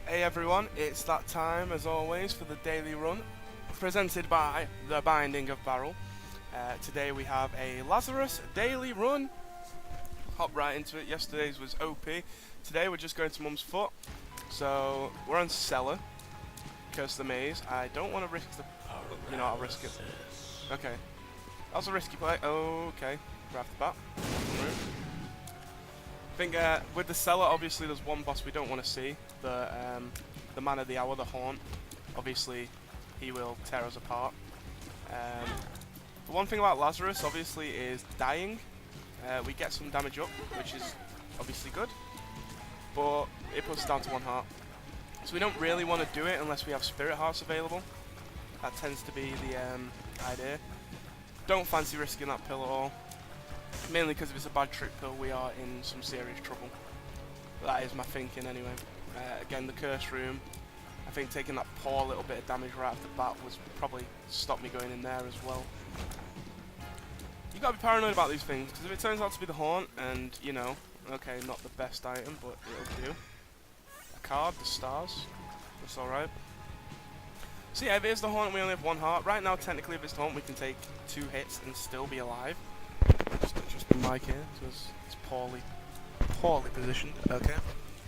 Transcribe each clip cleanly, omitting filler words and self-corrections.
Hey everyone, it's that time as always for the daily run, presented by The Binding of Barrel. Today we have a Lazarus daily run. Hop right into it. Yesterday's was OP. Today we're just going to Mum's Foot. So we're on Cellar, Curse the Maze. I don't want to risk the, I'll risk it. Okay, that was a risky play. Okay, right off the bat. I think with the Cellar, obviously there's one boss we don't want to see. The Man of the Hour, the Haunt. Obviously, he will tear us apart. The one thing about Lazarus, obviously, is dying. We get some damage up, which is obviously good, but it puts us down to 1 heart. So we don't really want to do it unless we have Spirit Hearts available. That tends to be the idea. Don't fancy risking that pill at all. Mainly because if it's a bad trip pill, we are in some serious trouble. That is my thinking anyway. Again, the Curse Room, I think taking that poor little bit of damage right off the bat was probably stopped me going in there as well. You gotta be paranoid about these things, because if it turns out to be the Haunt, and, okay, not the best item, but it'll do. A card, the stars, that's alright. So yeah, if it is the Haunt and we only have 1 heart, right now technically if it's the Haunt we can take 2 hits and still be alive. Just the mic here, so it's poorly positioned. Okay,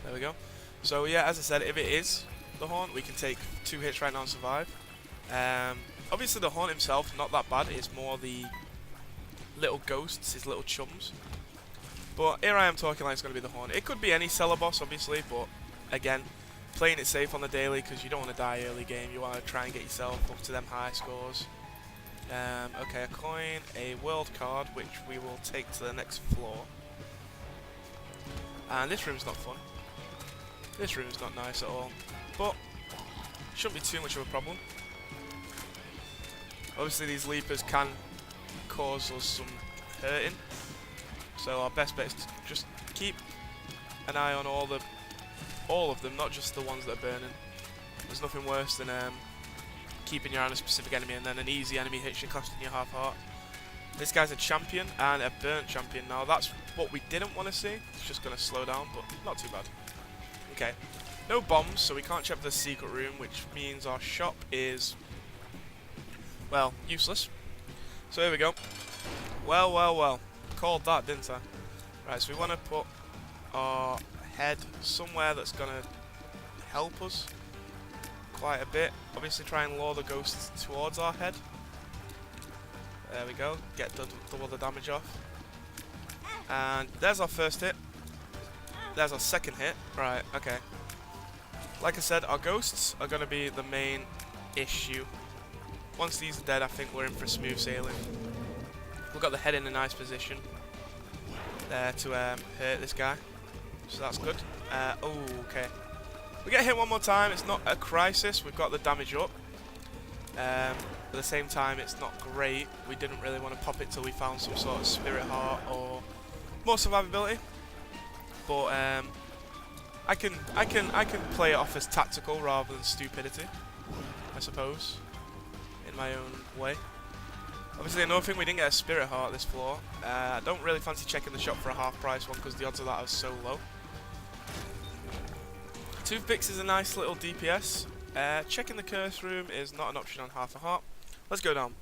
there we go. So yeah, as I said, if it is the Haunt, we can take 2 hits right now and survive. Obviously the Haunt himself, not that bad, it's more the little ghosts, his little chums. But here I am talking like it's going to be the Haunt. It could be any Cellar boss, obviously, but again, playing it safe on the daily because you don't want to die early game. You want to try and get yourself up to them high scores. Okay, a coin, a world card, which we will take to the next floor. And this room's not fun. This room's not nice at all. But shouldn't be too much of a problem. Obviously these leapers can cause us some hurting. So our best bet is to just keep an eye on all of them, not just the ones that are burning. There's nothing worse than keeping your eye on a specific enemy and then an easy enemy hits you, costing you half heart. This guy's a champion and a burnt champion. Now that's what we didn't want to see. It's just going to slow down, but not too bad. Okay, no bombs, so we can't check the secret room, which means our shop is, well, useless. So here we go. Well. Called that, didn't I? Right, so we want to put our head somewhere that's going to help us quite a bit. Obviously try and lure the ghosts towards our head. There we go. Get double the damage off. And there's our first hit. There's our second hit. Right, okay. Like I said, our ghosts are going to be the main issue. Once these are dead, I think we're in for smooth sailing. We've got the head in a nice position there to hurt this guy. So that's good. Okay. We get hit one more time. It's not a crisis. We've got the damage up. At the same time, it's not great. We didn't really want to pop it till we found some sort of Spirit Heart or more survivability. But I can play it off as tactical rather than stupidity, I suppose, in my own way. Obviously, another thing, we didn't get a Spirit Heart this floor. I don't really fancy checking the shop for a half price one because the odds of that are so low. Toothpicks is a nice little DPS. Checking the Curse Room is not an option on half a heart. Let's go down.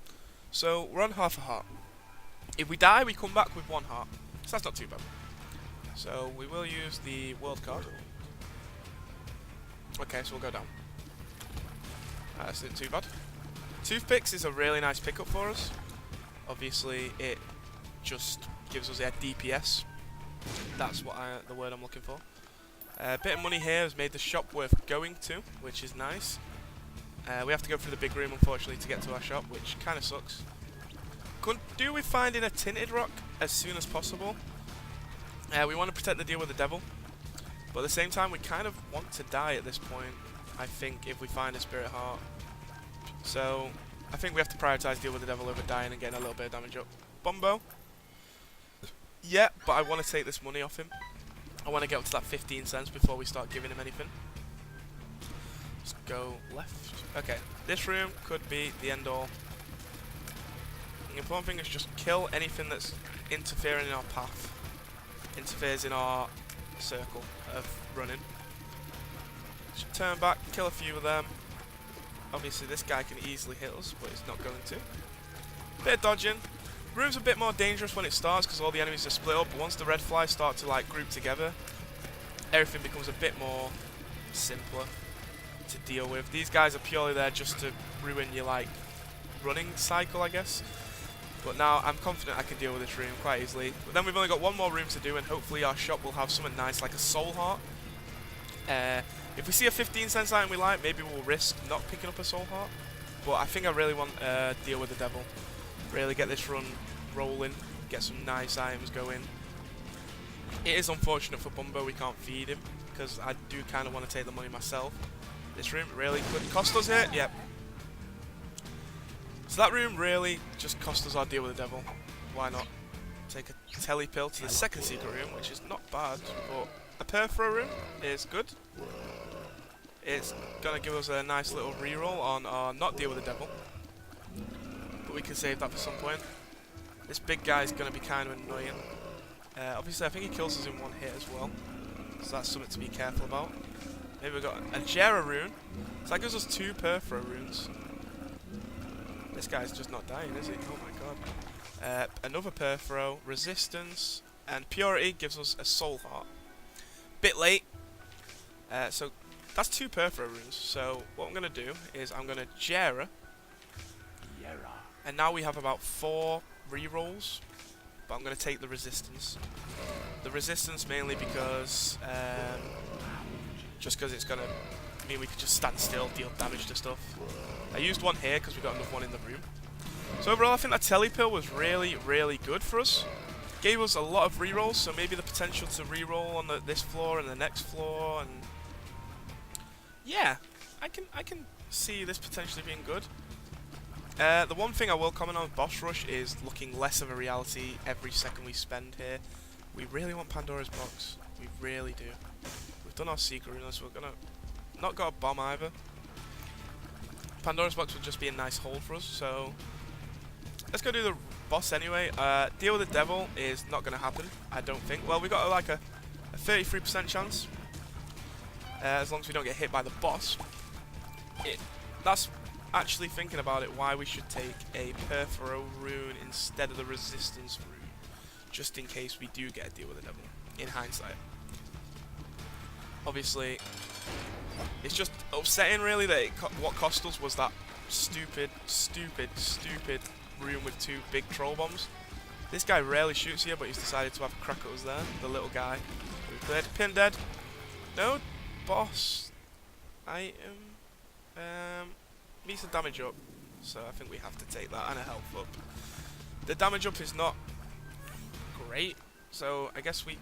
So we're on half a heart. If we die, we come back with 1 heart. So that's not too bad. So we will use the world card. Okay, so we'll go down. That's not too bad. Toothpicks is a really nice pickup for us. Obviously, it just gives us a DPS. That's what the word I'm looking for. A bit of money here has made the shop worth going to, which is nice. We have to go through the big room, unfortunately, to get to our shop, which kind of sucks. Could do with finding a tinted rock as soon as possible. We want to protect the deal with the devil, but at the same time, we kind of want to die at this point, I think, if we find a Spirit Heart. So I think we have to prioritise deal with the devil over dying and getting a little bit of damage up. Bombo. Yeah, but I want to take this money off him. I want to get up to that 15 cents before we start giving him anything. Let's go left. Okay, this room could be the end all. The important thing is just kill anything that's interfering in our path. Interferes in our circle of running. turn back, kill a few of them. Obviously this guy can easily hit us, but he's not going to. Bit of dodging. Room's a bit more dangerous when it starts because all the enemies are split up, but once the red flies start to like group together, everything becomes a bit more simpler to deal with. These guys are purely there just to ruin your like running cycle, I guess. But now I'm confident I can deal with this room quite easily. But then we've only got one more room to do, and hopefully our shop will have something nice like a soul heart. If we see a 15-cent item we like, maybe we'll risk not picking up a soul heart. But I think I really want to deal with the devil. Really get this run rolling, get some nice items going. It is unfortunate for Bumbo we can't feed him, because I do kind of want to take the money myself. This room really could cost us it, yep. So that room really just cost us our deal with the devil. Why not take a telly pill to the second secret room, which is not bad, but a perforo room is good. It's going to give us a nice little reroll on our not deal with the devil. But we can save that for some point. This big guy is going to be kind of annoying. Obviously I think he kills us in one hit as well, so that's something to be careful about. Maybe we've got a Jera rune, so that gives us 2 perforo runes. This guy's just not dying, is he? Oh my god. Another perforo, resistance, and purity gives us a soul heart. Bit late. So that's 2 perforo runes. So what I'm going to do is I'm going to Jera. And now we have about 4 rerolls. But I'm going to take the resistance. The resistance mainly because just because it's going to mean we can just stand still, deal damage to stuff. I used one here because we got another one in the room. So overall I think that telly pill was really, really good for us. Gave us a lot of rerolls, so maybe the potential to reroll on this floor and the next floor, and yeah, I can see this potentially being good. The one thing I will comment on with Boss Rush is looking less of a reality every second we spend here. We really want Pandora's Box. We really do. We've done our secret rune, so we're gonna not got a bomb either. Pandora's Box would just be a nice hold for us, so let's go do the boss anyway. Deal with the devil is not going to happen, I don't think. Well, we got like a 33% chance, as long as we don't get hit by the boss. That's actually thinking about it, why we should take a perforo rune instead of the resistance rune, just in case we do get a deal with the devil, in hindsight. Obviously, it's just upsetting really that what cost us was that stupid room with 2 big troll bombs. This guy rarely shoots here, but he's decided to have a crack at us there, the little guy. We cleared. Pin dead. No boss item. Needs a damage up, so I think we have to take that, and a health up. The damage up is not great, so I guess we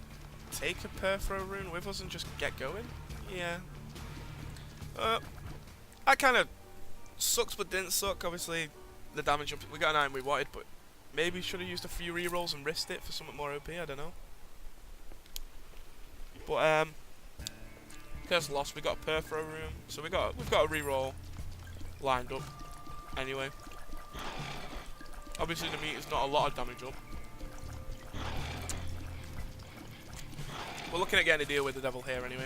take a perforo rune with us and just get going. Yeah. That kind of sucks but didn't suck. Obviously, the damage up, we got an item we wanted, but maybe should have used a few rerolls and risked it for something more OP. I don't know. But just lost. We got a perforo room, so we've got a reroll lined up. Anyway, obviously the meter's not a lot of damage up. We're looking at getting a deal with the devil here anyway.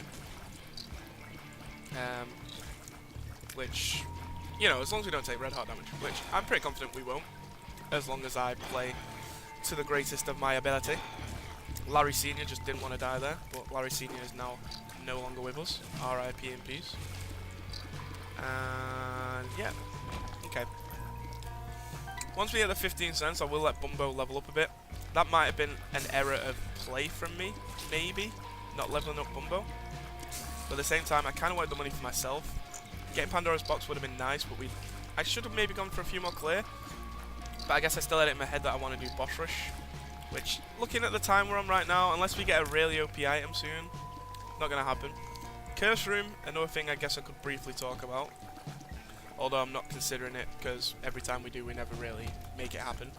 Which, you know, as long as we don't take red heart damage, which I'm pretty confident we won't, as long as I play to the greatest of my ability. Larry Senior just didn't want to die there, but Larry Senior is now no longer with us. R.I.P. in peace. And yeah, okay. Once we hit the 15 cents, I will let Bumbo level up a bit. That might have been an error of play from me, maybe, not leveling up Bumbo. But at the same time, I kind of wanted the money for myself. Getting Pandora's Box would have been nice, but I should have maybe gone for a few more clear. But I guess I still had it in my head that I want to do Boss Rush. Which, looking at the time we're on right now, unless we get a really OP item soon, not going to happen. Curse Room, another thing I guess I could briefly talk about. Although I'm not considering it, because every time we do, we never really make it happen.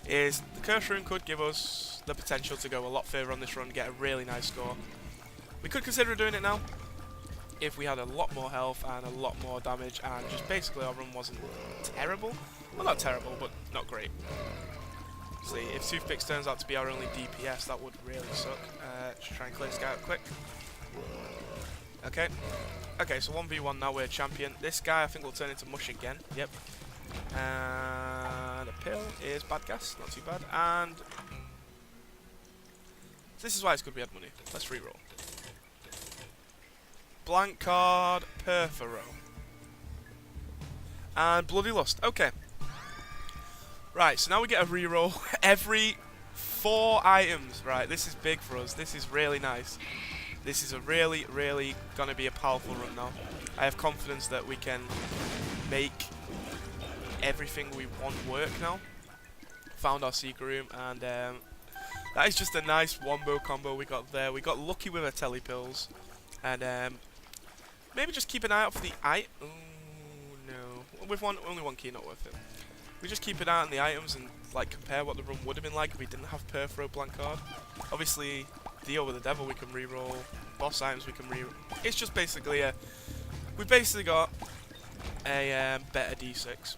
Is the Curse Room could give us the potential to go a lot further on this run, get a really nice score. We could consider doing it now, if we had a lot more health and a lot more damage, and just basically our run wasn't terrible. Well, not terrible, but not great. See, if Toothpicks turns out to be our only DPS, that would really suck. Just try and clear this guy out quick. Okay. Okay, so 1v1 now, we're champion. This guy I think will turn into mush again. Yep. And a pill is bad gas, not too bad. And this is why it's good we had money. Let's reroll. Blank card, Perfero. And Bloody Lust. Okay. Right, so now we get a reroll every 4 items. Right, this is big for us. This is really nice. This is a really, really gonna be a powerful run now. I have confidence that we can make everything we want work now. Found our secret room, and that is just a nice wombo combo we got there. We got lucky with our telly pills, and maybe just keep an eye out for the Oh no, with only one key, not worth it. We just keep an eye on the items and like compare what the run would have been like if we didn't have Perfero blank card. Obviously, deal with the devil we can reroll. Boss items we can reroll. It's just basically we basically got a better D6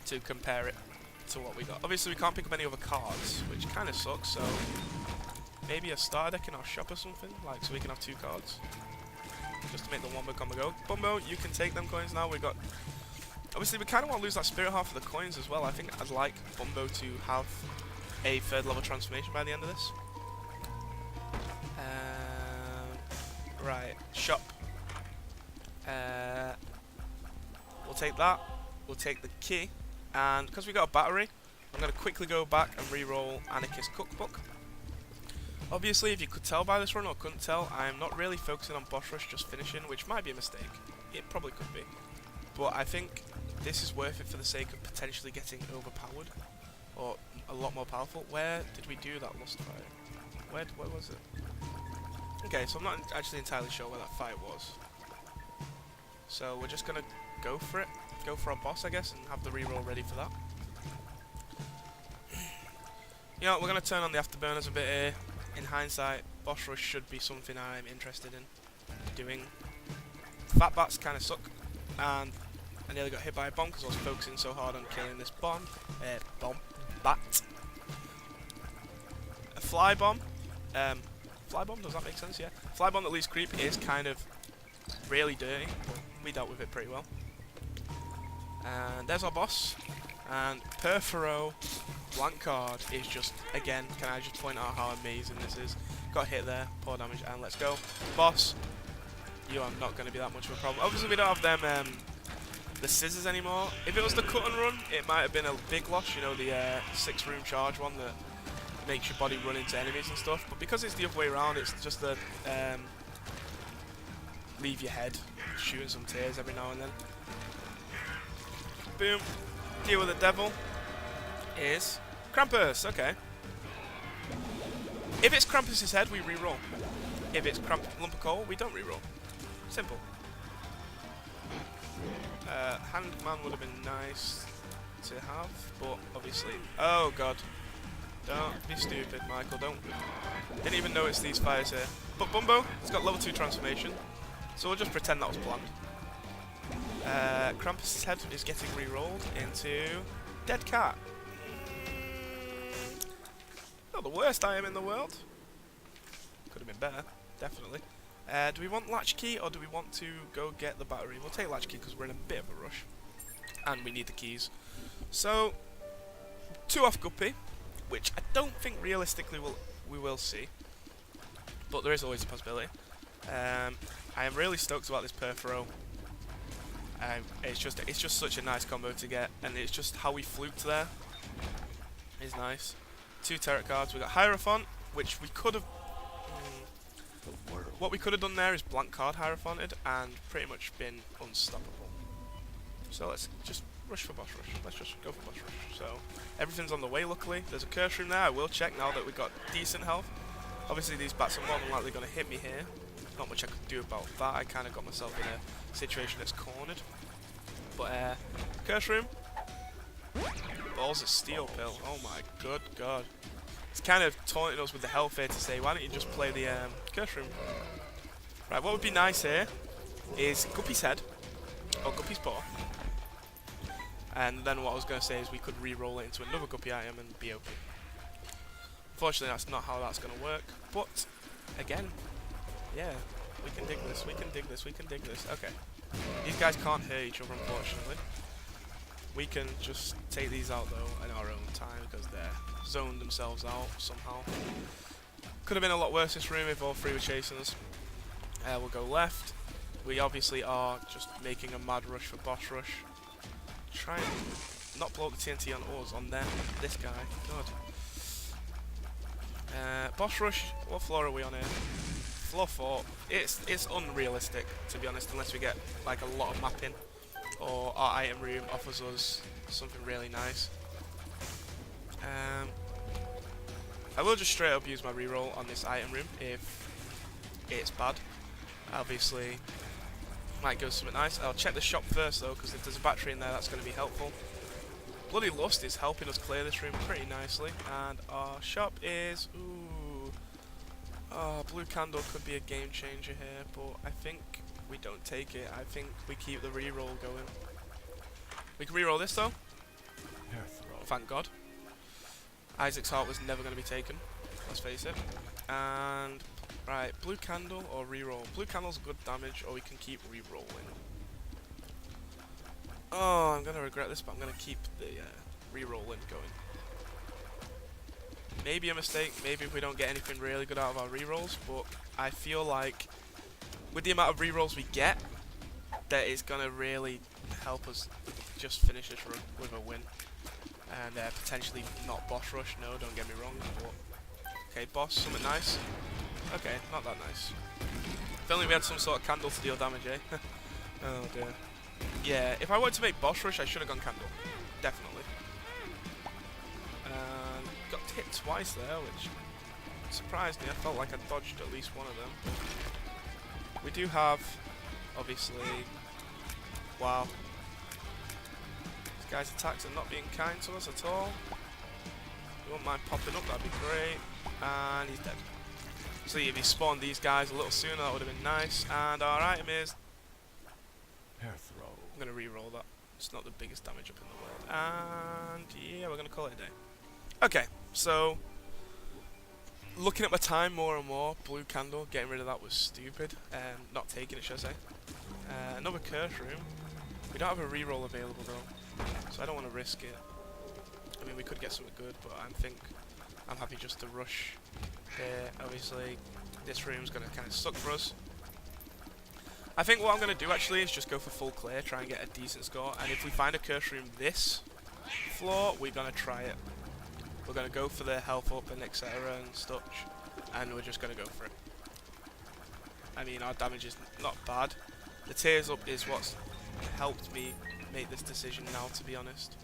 to compare it to what we got. Obviously, we can't pick up any other cards, which kind of sucks. So maybe a starter deck in our shop or something, like so we can have 2 cards, just to make the Wombo combo go. Bumbo, you can take them coins now. We got. Obviously, we kind of want to lose that spirit heart for the coins as well. I think I'd like Bumbo to have a 3rd level transformation by the end of this. Right, shop. We'll take that. We'll take the key. And because we got a battery, I'm going to quickly go back and re-roll Anarchist Cookbook. Obviously, if you could tell by this run or couldn't tell, I am not really focusing on boss rush, just finishing, which might be a mistake. It probably could be. But I think this is worth it for the sake of potentially getting overpowered. Or a lot more powerful. Where did we do that lust fight? Where was it? Okay, so I'm not actually entirely sure where that fight was. So we're just going to go for it. Go for our boss, I guess, and have the reroll ready for that. You know what, we're going to turn on the afterburners a bit here. In hindsight, boss rush should be something I'm interested in doing. Fat bats kind of suck, and I nearly got hit by a bomb because I was focusing so hard on killing this bat. A fly bomb. Fly bomb, does that make sense? Yeah. Fly bomb that leaves creep is kind of really dirty, but we dealt with it pretty well. And there's our boss. And Perfero blank card is just, again, can I just point out how amazing this is? Got hit there, poor damage, and let's go. Boss, you are not going to be that much of a problem. Obviously, we don't have them, the scissors anymore. If it was the cut and run, it might have been a big loss, you know, the 6-room charge one that makes your body run into enemies and stuff. But because it's the other way around, it's just the leave your head shooting some tears every now and then. Boom. Deal with the devil is Krampus. Okay. If it's Krampus's head, we re-roll. If it's lump of coal, we don't re-roll. Simple. Handman would have been nice to have, but obviously. Oh god. Don't be stupid, Michael. Didn't even notice these fires here. But Bumbo, it's got level 2 transformation, so we'll just pretend that was planned. Krampus' head is getting re-rolled into Dead Cat. Not the worst item in the world. Could have been better, definitely. Do we want Latchkey or do we want to go get the battery? We'll take Latchkey because we're in a bit of a rush. And we need the keys. So, 2 off Guppy, which I don't think realistically we will see. But there is always a possibility. I am really stoked about this Perfero. It's just such a nice combo to get, and it's just how we fluked there is nice. 2 tarot cards. We got Hierophant, which we could have. What we could have done there is blank card Hierophanted and pretty much been unstoppable. So let's just rush for boss rush. Let's just go for boss rush. So everything's on the way. Luckily, there's a curse room there. I will check now that we've got decent health. Obviously, these bats are more than likely going to hit me here. Not much I could do about that. I kind of got myself in a situation that's cornered. But curse room. Balls of steel pill. Oh my good god. It's kind of taunting us with the health here to say, why don't you just play the curse room? Right, what would be nice here is Guppy's head, or Guppy's paw. And then what I was going to say is we could re-roll it into another Guppy item and be okay. Unfortunately, that's not how that's going to work. But, again, yeah. We can dig this. We can dig this. We can dig this. Okay. These guys can't hurt each other, unfortunately. We can just take these out, though, in our own time, because they're zoned themselves out somehow. Could have been a lot worse this room if all three were chasing us. We'll go left. We obviously are just making a mad rush for boss rush. Try and not blow up the TNT on us, on them. This guy. God. Boss rush. What floor are we on here? Floor 4. It's unrealistic, to be honest, unless we get like a lot of mapping, or our item room offers us something really nice. I will just straight up use my reroll on this item room if it's bad. Obviously, might go something nice. I'll check the shop first though, because if there's a battery in there, that's going to be helpful. Bloody Lust is helping us clear this room pretty nicely, and our shop is blue candle could be a game changer here, but I think we don't take it. I think we keep the reroll going. We can reroll this though. Thank God. Isaac's heart was never going to be taken. Let's face it. And right, blue candle or reroll. Blue candle's good damage, or we can keep rerolling. Oh, I'm going to regret this, but I'm going to keep the rerolling going. Maybe a mistake, maybe if we don't get anything really good out of our rerolls, but I feel like with the amount of rerolls we get, that is going to really help us just finish this run with a win. And potentially not boss rush, no, don't get me wrong, but okay, boss, something nice. Okay, not that nice. If only we had some sort of candle to deal damage, eh? Oh dear. Yeah, if I wanted to make boss rush, I should have gone candle. Definitely. Got hit twice there, which surprised me. I felt like I dodged at least one of them. We do have, obviously, wow. This guy's attacks are not being kind to us at all. If you wouldn't mind popping up, that'd be great. And he's dead. See, if he spawned these guys a little sooner, that would have been nice. And our item is hair throw. I'm going to re-roll that. It's not the biggest damage up in the world. And yeah, we're going to call it a day. Okay, so looking at my time more and more, blue candle, getting rid of that was stupid. Not taking it, should I say. Another curse room. We don't have a reroll available though, so I don't want to risk it. I mean, we could get something good, but I'm happy just to rush here. Obviously, this room's going to kind of suck for us. I think what I'm going to do actually is just go for full clear, try and get a decent score, and if we find a curse room this floor, we're going to try it. We're going to go for the health up and etc. and such, and we're just going to go for it. I mean, our damage is not bad. The tears up is what's helped me make this decision now, to be honest.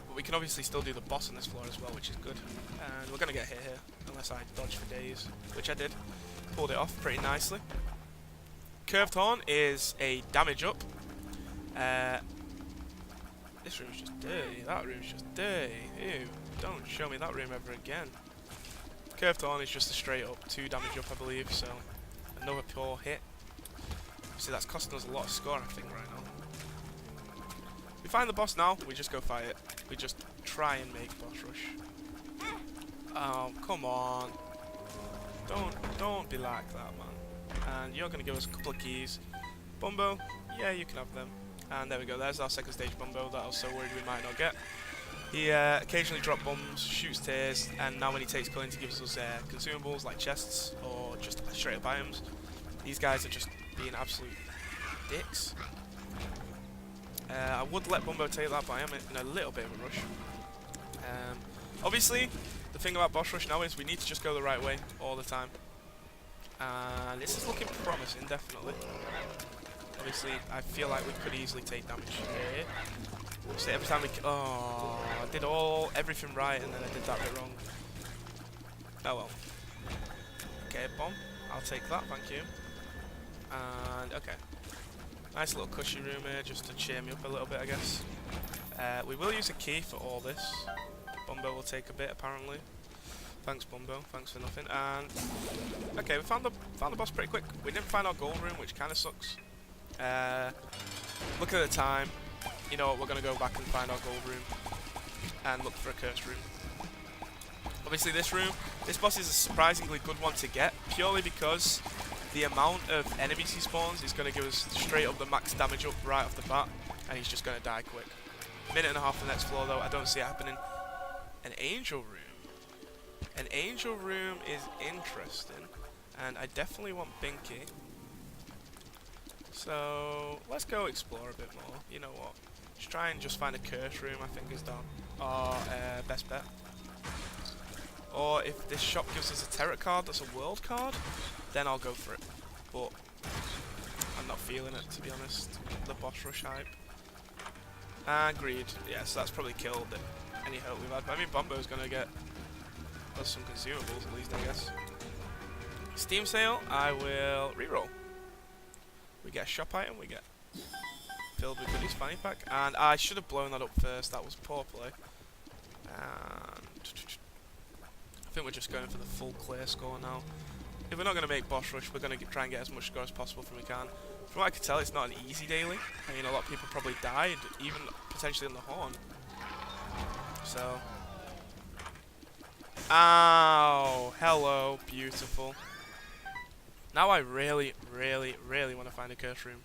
But we can obviously still do the boss on this floor as well, which is good. And we're going to get hit here, unless I dodge for days, which I did. Pulled it off pretty nicely. Curved Horn is a damage up. This room's just dirty. That room's just dirty. Ew. Don't show me that room ever again. Curved Horn is just a straight up 2 damage up, I believe, so another pure hit. See, that's costing us a lot of score, I think, right now. We find the boss now, we just go fight it. We just try and make boss rush. Oh, come on. Don't be like that, man. And you're going to give us a couple of keys. Bumbo, yeah, you can have them. And there we go, there's our second stage Bumbo that I was so worried we might not get. He occasionally drops bombs, shoots tears, and now when he takes coins he gives us consumables like chests or just straight up items. These guys are just being absolute dicks. I would let Bumbo take that, but I am in a little bit of a rush. Obviously, the thing about boss rush now is we need to just go the right way all the time. And this is looking promising, definitely. Obviously, I feel like we could easily take damage here. So every time we... Oh, I did everything right and then I did that bit wrong. Oh well. Okay, bomb. I'll take that, thank you. And, okay. Nice little cushy room here, just to cheer me up a little bit, I guess. We will use a key for all this. Bumbo will take a bit, apparently. Thanks, Bumbo. Thanks for nothing. And okay, we found the boss pretty quick. We didn't find our gold room, which kind of sucks. Looking at the time, you know what? We're gonna go back and find our gold room and look for a curse room. Obviously, this boss is a surprisingly good one to get, purely because the amount of enemies he spawns is going to give us straight up the max damage up right off the bat, and he's just going to die quick. Minute and a half on the next floor though, I don't see it happening. An angel room. An angel room is interesting, and I definitely want Binky. So let's go explore a bit more. You know what? Let's try and just find a curse room, I think is done. Or best bet. Or if this shop gives us a tarot card that's a world card, then I'll go for it. But I'm not feeling it, to be honest. The boss rush hype. And greed. Yeah, so that's probably killed it. Any hope we've had. But I mean, Bombo's gonna get us some consumables at least, I guess. Steam sale, I will reroll. We get a shop item, we get filled with goodies fanny pack, and I should have blown that up first. That was poor play. And I think we're just going for the full clear score now. If we're not going to make boss rush, we're going to try and get as much score as possible from we can. From what I can tell, it's not an easy daily. I mean, a lot of people probably died, even potentially on the horn. So, ow, hello, beautiful. Now I really, really, really want to find a curse room.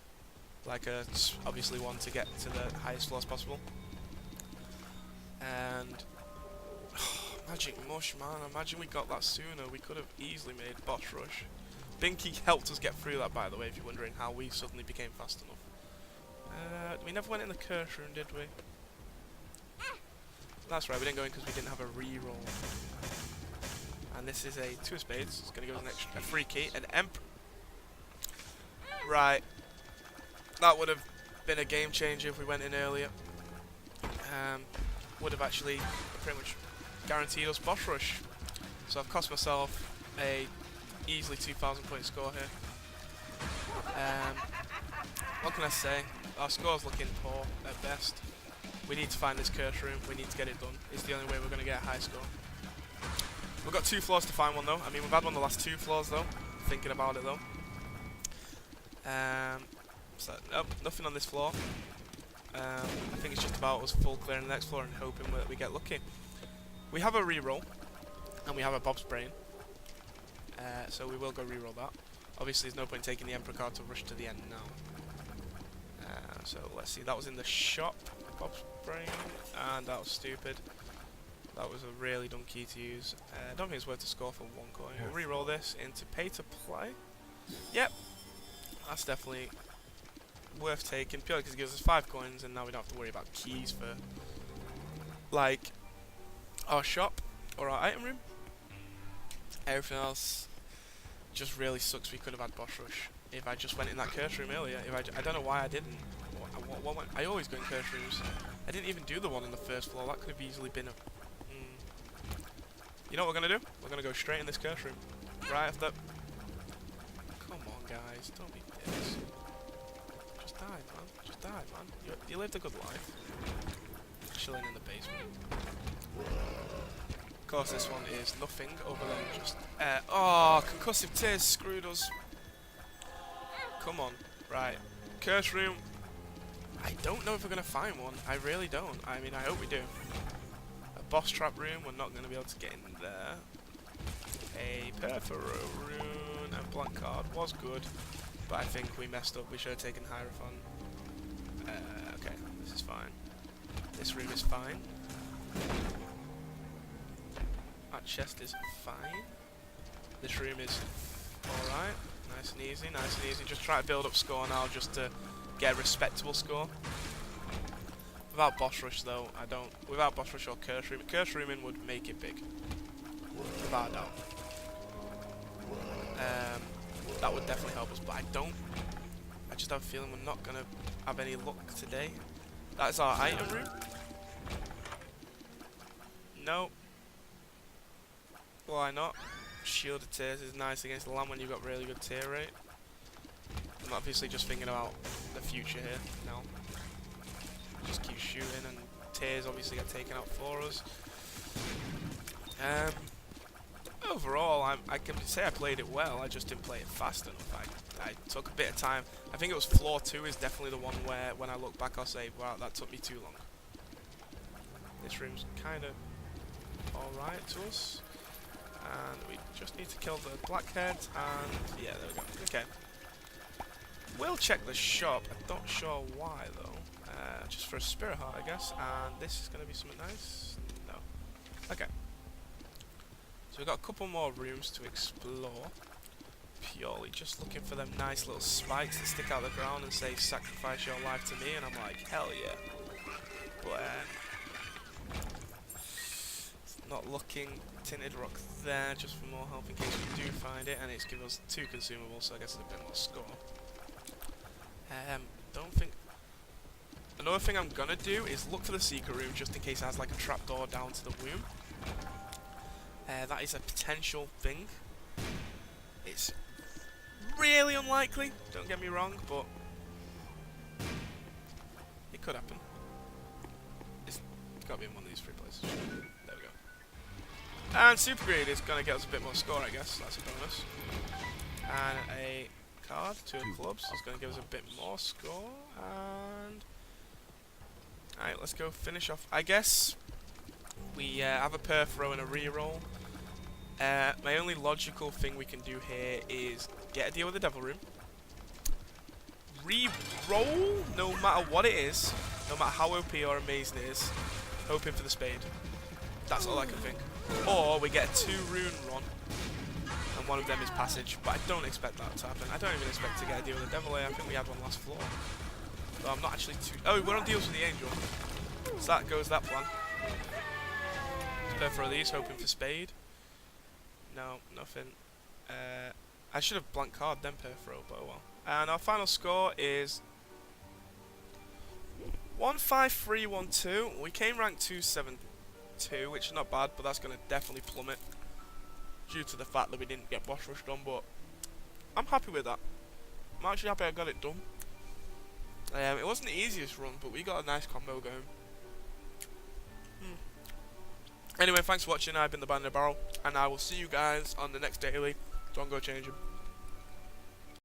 Like obviously one to get to the highest floors possible. And magic mush, man. Imagine we got that sooner. We could have easily made boss rush. Binky helped us get through that, by the way, if you're wondering how we suddenly became fast enough. We never went in the curse room, did we? That's right, we didn't go in because we didn't have a reroll. And this is a 2 of spades. It's going to give us a free key. An emperor. Right. That would have been a game changer if we went in earlier. Would have actually pretty much guaranteed us boss rush. So I've cost myself a easily 2,000 point score here. What can I say? Our score's looking poor at best. We need to find this curse room. We need to get it done. It's the only way we're going to get a high score. We've got 2 floors to find one though. I mean, we've had one the last 2 floors though. Thinking about it though. So nope, nothing on this floor. I think it's just about us full clearing the next floor and hoping that we get lucky. We have a reroll, and we have a Bob's Brain. So we will go reroll that. Obviously, there's no point taking the Emperor card to rush to the end now. So let's see. That was in the shop, Bob's Brain, and that was stupid. That was a really dumb key to use. I don't think it's worth to score for 1 coin. We'll reroll this into pay to play. Yep, that's definitely worth taking, purely because it gives us 5 coins, and now we don't have to worry about keys for, like, our shop or our item room. Everything else just really sucks. We could have had boss rush if I just went in that curse room earlier. I don't know why I didn't. I always go in curse rooms. I didn't even do the one on the first floor. That could have easily been a... You know what we're going to do? We're going to go straight in this curse room. Right after... Come on, guys. Don't be dicks. Just die, man. Just die, man. You lived a good life. Chilling in the basement. Of course, this one is nothing other than just... oh, concussive tears screwed us. Come on. Right. Curse room. I don't know if we're going to find one. I really don't. I mean, I hope we do. A boss trap room. We're not going to be able to get in there. A Perforo rune and blank card was good. But I think we messed up. We should have taken Hierophant. Okay, this is fine. This room is fine. That chest is fine. This room is alright. Nice and easy, nice and easy. Just try to build up score now just to get a respectable score. Without boss rush though, I don't... Without boss rush or curse room. Curse rooming would make it big. Without a doubt. That would definitely help us, but I just have a feeling we're not going to have any luck today. That's our item room. No. Why not? Shield of Tears is nice against the land when you've got really good tear rate. I'm obviously just thinking about the future here now. Just keep shooting, and tears obviously get taken out for us. Overall, I can say I played it well. I just didn't play it fast enough. I took a bit of time. I think it was floor 2 is definitely the one where when I look back I'll say, wow, that took me too long. This room's kind of alright to us. And we just need to kill the blackheads, and yeah, there we go. Okay. We'll check the shop. I'm not sure why though. Just for a spirit heart, I guess. And this is going to be something nice. No. Okay. So we've got a couple more rooms to explore. Purely just looking for them nice little spikes that stick out of the ground and say sacrifice your life to me, and I'm like, hell yeah. But it's not looking. Tinted rock there just for more help in case we do find it, and it's given us 2 consumables, so I guess it's a bit more score. Don't think. Another thing I'm gonna do is look for the secret room just in case it has like a trapdoor down to the womb. That is a potential thing. It's really unlikely, don't get me wrong, but it could happen. It's gotta be in one of these 3 places. There we go. And Super Greed is gonna get us a bit more score, I guess. That's a bonus. And a card, 2 of clubs, is gonna give us a bit more score. And alright, let's go finish off. I guess we have a perfro and a reroll. My only logical thing we can do here is get a deal with the devil room, re-roll no matter what it is, no matter how OP or amazing it is, hoping for the spade. That's all I can think. Or we get a 2 rune run, and one of them is passage, but I don't expect that to happen. I don't even expect to get a deal with the devil here. I think we had one last floor. So I'm not actually too... Oh, we're on deals with the angel. So that goes that plan. Let's go for these, hoping for spade. No, nothing. I should have blank card then perfro, but oh well. And our final score is 15312. We came rank 272, which is not bad, but that's going to definitely plummet due to the fact that we didn't get boss rush done. But I'm happy with that. I'm actually happy I got it done. It wasn't the easiest run, but we got a nice combo going. Anyway, thanks for watching. I've been the Band in the Barrel, and I will see you guys on the next daily. Don't go changing.